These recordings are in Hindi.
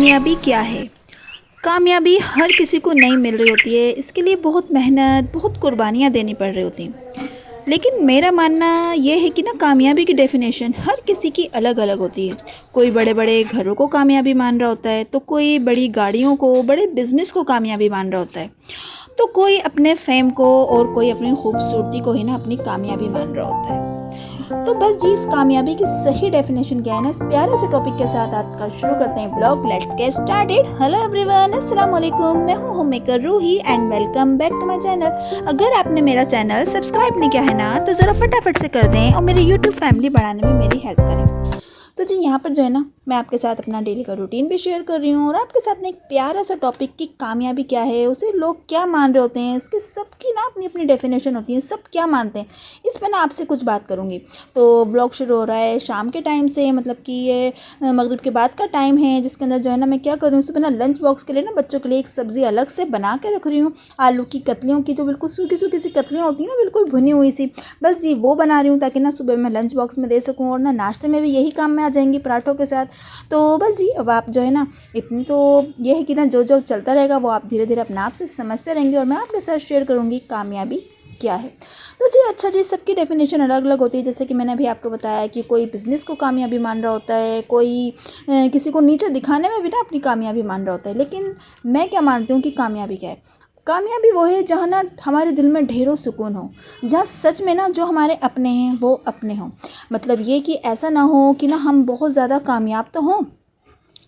कामयाबी क्या है? कामयाबी हर किसी को नहीं मिल रही होती है। इसके लिए बहुत मेहनत, बहुत कुर्बानियाँ देनी पड़ रही होती हैं। लेकिन मेरा मानना ये है कि ना कामयाबी की डेफ़िनेशन हर किसी की अलग-अलग होती है। कोई बड़े-बड़े घरों को कामयाबी मान रहा होता है, तो कोई बड़ी गाड़ियों को, बड़े बिज़नेस को कामयाबी मान रहा होता है। तो कोई अपने फ़ेम को और कोई अपनी खूबसूरती को ही ना अपनी कामयाबी मान रहा होता है। तो बस जी इस कामयाबी की सही डेफिनेशन क्या है ना, इस प्यारे से टॉपिक के साथ आज का शुरू करते हैं blog. Let's get started. Hello everyone, अस्सलाम वालेकुम। मैं हूं home maker Roohi and welcome back to my channel. अगर आपने मेरा चैनल सब्सक्राइब नहीं किया है ना, तो ज़रा फटाफट से कर दें और मेरी यूट्यूब फैमिली बढ़ाने में मेरी हेल्प करें। तो जी यहाँ पर जो है ना, मैं आपके साथ अपना डेली का रूटीन भी शेयर कर रही हूँ और आपके साथ में एक प्यारा सा टॉपिक की कामयाबी क्या है, उसे लोग क्या मान रहे होते हैं, इसके सबकी ना अपनी अपनी डेफिनेशन होती है, सब क्या मानते हैं, इस पर ना आपसे कुछ बात करूँगी। तो व्लॉग शुरू हो रहा है शाम के टाइम से, मतलब कि ये मगरिब के बाद का टाइम है, जिसके अंदर जो है ना मैं क्या करूँ, सुबह ना लंच बॉक्स के लिए ना बच्चों के लिए एक सब्ज़ी अलग से बना के रख रही हूँ। आलू की कतलियों की जो बिल्कुल सूखी सूखी सी कतलियाँ होती हैं ना, बिल्कुल भुनी हुई सी, बस जी वो बना रही हूँ ताकि ना सुबह मैं लंच बॉक्स में दे सकूँ और ना नाश्ते में भी यही काम में आ जाएंगी पराठों के साथ। तो बस जी अब आप जो है ना, इतनी तो ये है कि ना जो जो चलता रहेगा वो आप धीरे धीरे अपने आप से समझते रहेंगे और मैं आपके साथ शेयर करूँगी कामयाबी क्या है। तो जी अच्छा जी, सबकी डेफिनेशन अलग अलग होती है। जैसे कि मैंने अभी आपको बताया कि कोई बिज़नेस को कामयाबी मान रहा होता है, कोई किसी को नीचे दिखाने में भी ना अपनी कामयाबी मान रहा होता है। लेकिन मैं क्या मानती हूँ कि कामयाबी क्या है? कामयाबी वो है जहाँ ना हमारे दिल में ढेरों सुकून हो, जहाँ सच में ना जो हमारे अपने हैं वो अपने हों। मतलब ये कि ऐसा ना हो कि ना हम बहुत ज़्यादा कामयाब तो हों,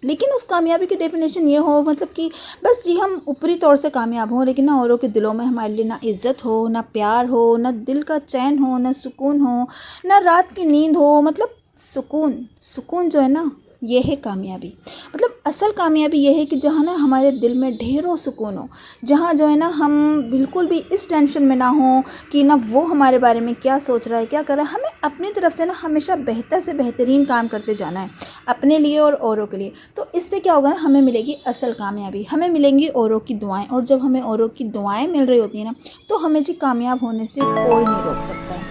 लेकिन उस कामयाबी की डेफिनेशन ये हो, मतलब कि बस जी हम ऊपरी तौर से कामयाब हों, लेकिन ना औरों के दिलों में हमारे लिए ना इज़्ज़त हो, ना प्यार हो, ना दिल का चैन हो, ना सुकून हो, ना रात की नींद हो। मतलब सुकून, सुकून जो है ना, ये है कामयाबी। मतलब असल कामयाबी ये है कि जहाँ ना हमारे दिल में ढेरों सुकून हो, जहाँ जो है ना हम बिल्कुल भी इस टेंशन में ना हो कि ना वो हमारे बारे में क्या सोच रहा है, क्या कर रहा है। हमें अपनी तरफ से ना हमेशा बेहतर से बेहतरीन काम करते जाना है, अपने लिए और औरों के लिए। तो इससे क्या होगा ना, हमें मिलेगी असल कामयाबी, हमें मिलेंगी औरों की दुआएं, और जब हमें औरों की दुआएं मिल रही होती हैं ना, तो हमें जी कामयाब होने से कोई नहीं रोक सकता है।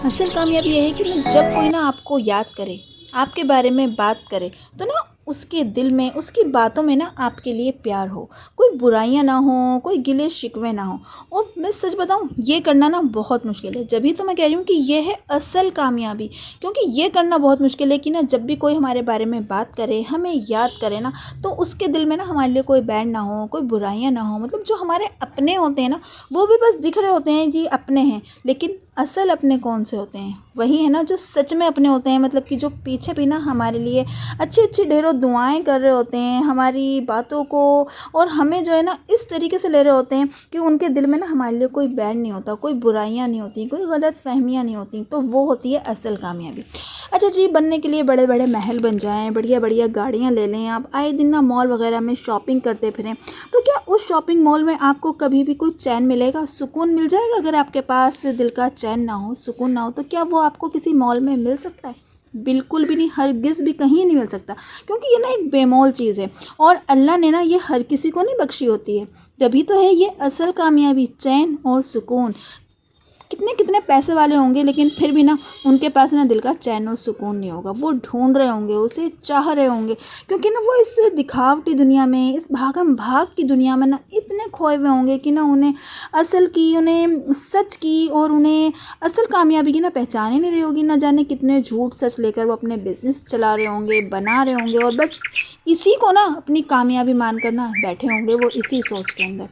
असल कामयाबी ये है कि ना जब कोई ना आपको याद करे, आपके बारे में बात करे, तो ना उसके दिल में, उसकी बातों में ना आपके लिए प्यार हो, कोई बुराइयां ना हो, कोई गिले शिकवे ना हो। और मैं सच बताऊं, ये करना ना बहुत मुश्किल है। जब तो मैं कह रही हूँ कि ये है असल कामयाबी, क्योंकि ये करना बहुत मुश्किल है कि ना जब भी कोई हमारे बारे में बात करे, हमें याद करे ना, तो उसके दिल में ना हमारे लिए कोई बैड ना हो, कोई बुराइयां ना हो। मतलब जो हमारे अपने होते हैं ना, वो भी बस दिख रहे होते हैं जी अपने हैं, लेकिन असल अपने कौन से होते हैं? वही है ना जो सच में अपने होते हैं। मतलब कि जो पीछे भी ना हमारे लिए अच्छी अच्छी ढेरों दुआएं कर रहे होते हैं, हमारी बातों को और हमें जो है ना इस तरीके से ले रहे होते हैं कि उनके दिल में ना हमारे लिए कोई बैड नहीं होता, कोई बुराइयां नहीं होती, कोई गलत फहमियाँ नहीं होती। तो वो होती है असल कामयाबी। अच्छा जी, बनने के लिए बड़े बड़े महल बन जाएं, बढ़िया बढ़िया गाड़ियाँ ले लें, आप आए दिन ना मॉल वगैरह में शॉपिंग करते फिरें, तो क्या उस शॉपिंग मॉल में आपको कभी भी कोई चैन मिलेगा, सुकून मिल जाएगा? अगर आपके पास दिल का चैन ना हो, सुकून ना हो, तो क्या वो आपको किसी मॉल में मिल सकता है? बिल्कुल भी नहीं, हरगिज़ भी कहीं नहीं मिल सकता, क्योंकि ये ना एक बेमोल चीज़ है और अल्लाह ने ना ये हर किसी को नहीं बख्शी होती है। तभी तो है ये असल कामयाबी, चैन और सुकून। कितने कितने पैसे वाले होंगे, लेकिन फिर भी ना उनके पास ना दिल का चैन और सुकून नहीं होगा। वो ढूंढ रहे होंगे, उसे चाह रहे होंगे, क्योंकि ना वो इस दिखावटी दुनिया में, इस भागम भाग की दुनिया में ना इतने खोए हुए होंगे कि ना उन्हें असल की, उन्हें सच की और उन्हें असल कामयाबी की ना पहचान ही नहीं रही होगी। ना जाने कितने झूठ सच लेकर वो अपने बिजनेस चला रहे होंगे, बना रहे होंगे, और बस इसी को ना अपनी कामयाबी मानकर ना बैठे होंगे वो इसी सोच के अंदर।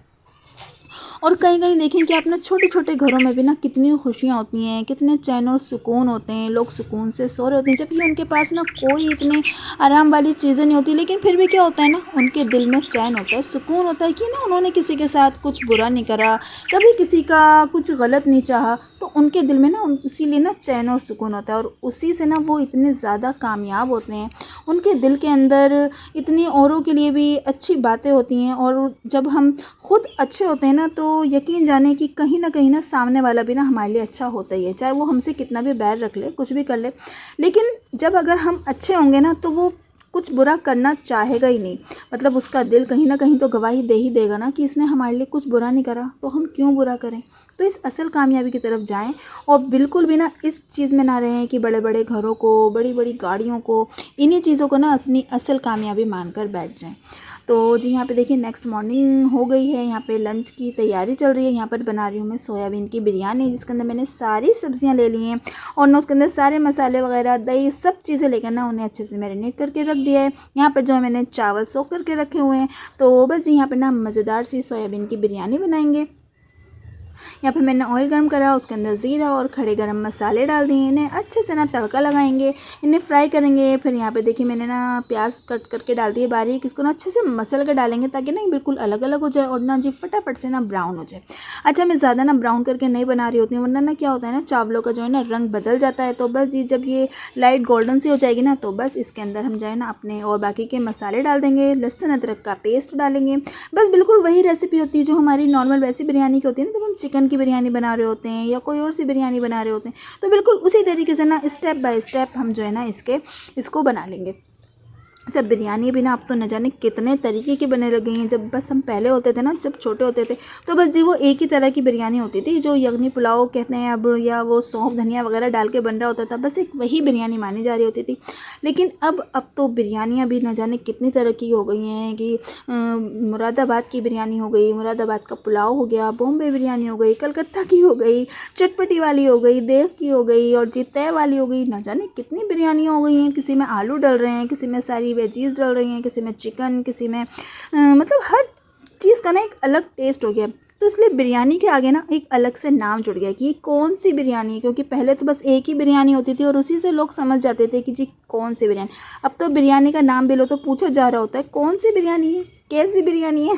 और कहीं कहीं देखें कि अपने छोटे छोटे घरों में भी ना कितनी खुशियाँ होती हैं, कितने चैन और सुकून होते हैं, लोग सुकून से सो रहे होते हैं, जबकि उनके पास ना कोई इतनी आराम वाली चीज़ें नहीं होती। लेकिन फिर भी क्या होता है ना, उनके दिल में चैन होता है, सुकून होता है कि ना उन्होंने किसी के साथ कुछ बुरा नहीं करा, कभी किसी का कुछ गलत नहीं चाहा। तो उनके दिल में ना इसीलिए ना चैन और सुकून होता है, और उसी से ना वो इतने ज़्यादा कामयाब होते हैं। उनके दिल के अंदर इतनी औरों के लिए भी अच्छी बातें होती हैं, और जब हम खुद अच्छे होते हैं ना, तो यकीन जाने कि कहीं ना सामने वाला भी ना हमारे लिए अच्छा होता ही है, चाहे वो हमसे कितना भी बैर रख ले, कुछ भी कर ले। लेकिन जब अगर हम अच्छे होंगे ना, तो वो कुछ बुरा करना चाहेगा ही नहीं। मतलब उसका दिल कहीं ना कहीं तो गवाही दे ही देगा ना कि इसने हमारे लिए कुछ बुरा नहीं करा, तो हम क्यों बुरा करें। तो इस असल कामयाबी की तरफ जाएं और बिल्कुल भी ना इस चीज़ में ना रहें कि बड़े बड़े घरों को, बड़ी बड़ी गाड़ियों को, इन्हीं चीज़ों को ना अपनी असल कामयाबी मानकर बैठ जाएं। तो जी यहाँ पे देखिए नेक्स्ट मॉर्निंग हो गई है, यहाँ पे लंच की तैयारी चल रही है। यहाँ पर बना रही हूँ मैं सोयाबीन की बिरयानी, जिसके अंदर मैंने सारी सब्जियाँ ले ली हैं और ना उसके अंदर सारे मसाले वगैरह, दही, सब चीज़ें लेकर ना उन्हें अच्छे से मैरिनेट करके रख दिया है। यहाँ पर जो है मैंने चावल सोख करके रखे हुए हैं। तो बस यहाँ पर ना मज़ेदार सी सोयाबीन की बिरयानी बनाएंगे। यहाँ पे मैंने ऑयल गर्म करा, उसके अंदर ज़ीरा और खड़े गरम मसाले डाल दिए। इन्हें अच्छे से ना तड़का लगाएंगे, इन्हें फ्राई करेंगे। फिर यहाँ पे देखिए मैंने ना प्याज कट करके डाल दिए बारीक, इसको ना अच्छे से मसल कर डालेंगे ताकि ना बिल्कुल अलग अलग हो जाए और ना जी फटाफट से ना ब्राउन हो जाए। अच्छा, मैं ज़्यादा ना ब्राउन करके नहीं बना रही होती हूँ, वरना ना क्या होता है ना चावलों का जो है ना रंग बदल जाता है। तो बस जी जब ये लाइट गोल्डन सी हो जाएगी ना, तो बस इसके अंदर हम जो है ना अपने और बाकी के मसाले डाल देंगे। लहसुन अदरक का पेस्ट डालेंगे। बस बिल्कुल वही रेसिपी होती है जो हमारी नॉर्मल वैसी बिरयानी की होती है ना, जब हम चिकन की बिरयानी बना रहे होते हैं या कोई और सी बिरयानी बना रहे होते हैं। तो बिल्कुल उसी तरीके से ना स्टेप बाय स्टेप हम जो है ना इसको बना लेंगे। जब बिरयानी भी ना अब तो न जाने कितने तरीके की बनने लग गई हैं। जब बस हम पहले होते थे ना, जब छोटे होते थे, तो बस जी वो एक ही तरह की बिरयानी होती थी जो यखनी पुलाव कहते हैं अब, या वो सौंफ धनिया वगैरह डाल के बन रहा होता था। बस एक वही बिरयानी मानी जा रही होती थी। लेकिन अब तो बिरयानियाँ भी न जाने कितनी तरह की हो गई हैं कि मुरादाबाद की बिरयानी हो गई, मुरादाबाद का पुलाव हो गया, बॉम्बे बिरयानी हो गई, कलकत्ता की हो गई, चटपटी वाली हो गई, देव की हो गई और जी तय वाली हो गई। न जाने कितनी बिरयानियाँ हो गई हैं। किसी में आलू डल रहे हैं, किसी में सारी वेजीज डल रही हैं, किसी में चिकन, किसी में मतलब हर चीज़ का ना एक अलग टेस्ट हो गया। तो इसलिए बिरयानी के आगे ना एक अलग से नाम जुड़ गया कि ये कौन सी बिरयानी है। क्योंकि पहले तो बस एक ही बिरयानी होती थी और उसी से लोग समझ जाते थे कि जी कौन सी बिरयानी। अब तो बिरयानी का नाम भी लो तो पूछा जा रहा होता है कौन सी बिरयानी है, कैसी बिरयानी है।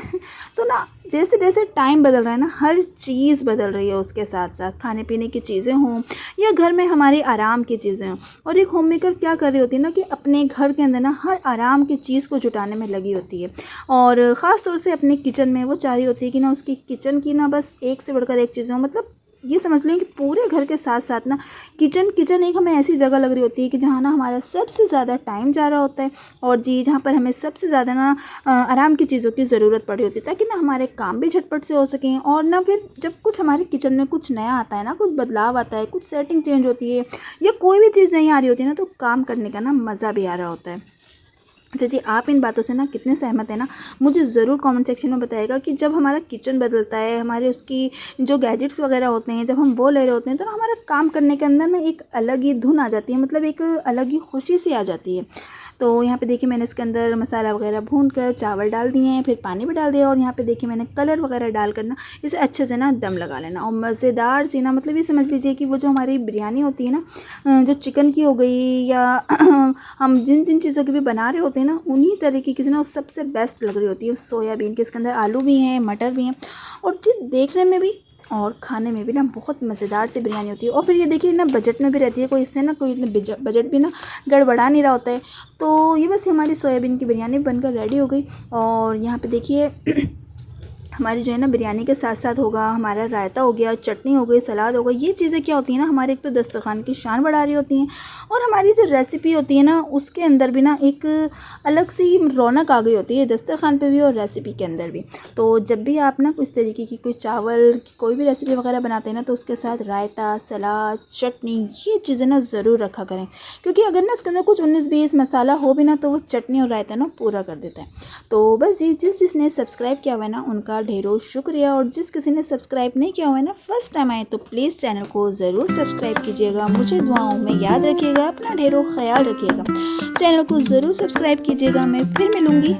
तो ना जैसे जैसे टाइम बदल रहा है ना, हर चीज़ बदल रही है। उसके साथ साथ खाने पीने की चीज़ें हों या घर में हमारे आराम की चीज़ें हों। और एक होम मेकर क्या कर रही होती है ना कि अपने घर के अंदर ना हर आराम की चीज़ को जुटाने में लगी होती है। और ख़ास तौर से अपने किचन में वो चाह रही होती है कि ना उसकी किचन की ना बस एक से बढ़कर एक चीज़ें हो। मतलब ये समझ लें कि पूरे घर के साथ साथ ना किचन एक हमें ऐसी जगह लग रही होती है कि जहाँ ना हमारा सबसे ज़्यादा टाइम जा रहा होता है और जी जहाँ पर हमें सबसे ज़्यादा ना आराम की चीज़ों की ज़रूरत पड़ी होती है, ताकि ना हमारे काम भी झटपट से हो सकें। और ना फिर जब कुछ हमारे किचन में कुछ नया आता है ना, कुछ बदलाव आता है, कुछ सेटिंग चेंज होती है या कोई भी चीज़ नहीं आ रही होती है ना, तो काम करने का ना मज़ा भी आ रहा होता है। अच्छा जी, आप इन बातों से ना कितने सहमत हैं ना, मुझे ज़रूर कमेंट सेक्शन में बताइएगा कि जब हमारा किचन बदलता है, हमारे उसकी जो गैजेट्स वगैरह होते हैं, जब हम वो ले रहे होते हैं, तो ना हमारा काम करने के अंदर ना एक अलग ही धुन आ जाती है। मतलब एक अलग ही खुशी सी आ जाती है। तो यहाँ पे देखिए मैंने इसके अंदर मसाला वगैरह भून कर चावल डाल दिए हैं, फिर पानी भी डाल दिया और यहाँ पे देखिए मैंने कलर वगैरह डाल कर ना इसे अच्छे से ना दम लगा लेना। और मज़ेदार सी ना, मतलब ये समझ लीजिए कि वो जो हमारी बिरयानी होती है ना, जो चिकन की हो गई या हम जिन जिन चीज़ों की भी बना रहे होते हैं ना, उन्हीं तरीके की ना सबसे बेस्ट लग रही होती है। सोयाबीन के इसके अंदर आलू भी हैं, मटर भी हैं और जी देखने में भी और खाने में भी ना बहुत मज़ेदार सी बिरयानी होती है। और फिर ये देखिए ना बजट में भी रहती है, कोई इससे ना कोई बजट भी ना गड़बड़ा नहीं रहा होता है। तो ये बस हमारी सोयाबीन की बिरयानी बनकर रेडी हो गई। और यहाँ पे देखिए हमारी जो है ना बिरयानी के साथ साथ होगा हमारा रायता हो गया, चटनी हो गई, सलाद हो गई। ये चीज़ें क्या होती हैं ना, हमारे एक तो दस्तरखान की शान बढ़ा रही होती हैं और हमारी जो रेसिपी होती है ना उसके अंदर भी ना एक अलग सी रौनक आ गई होती है, दस्तरखान पे भी और रेसिपी के अंदर भी। तो जब भी आप ना इस तरीके की कोई चावल कोई भी रेसिपी वगैरह बनाते हैं ना, तो उसके साथ रायता, सलाद, चटनी, ये चीज़ें ना ज़रूर रखा करें। क्योंकि अगर ना इसके अंदर कुछ 19-20 मसाला हो भी ना, तो वो चटनी और रायता ना पूरा कर देता है। तो बस जिसने सब्सक्राइब किया हुआ है ना उनका ढेरों शुक्रिया। और जिस किसी ने सब्सक्राइब नहीं किया हुआ है ना, फर्स्ट टाइम आए तो प्लीज़ चैनल को ज़रूर सब्सक्राइब कीजिएगा। मुझे दुआओं में याद रखिएगा, अपना ढेरों ख्याल रखिएगा। चैनल को ज़रूर सब्सक्राइब कीजिएगा। मैं फिर मिलूँगी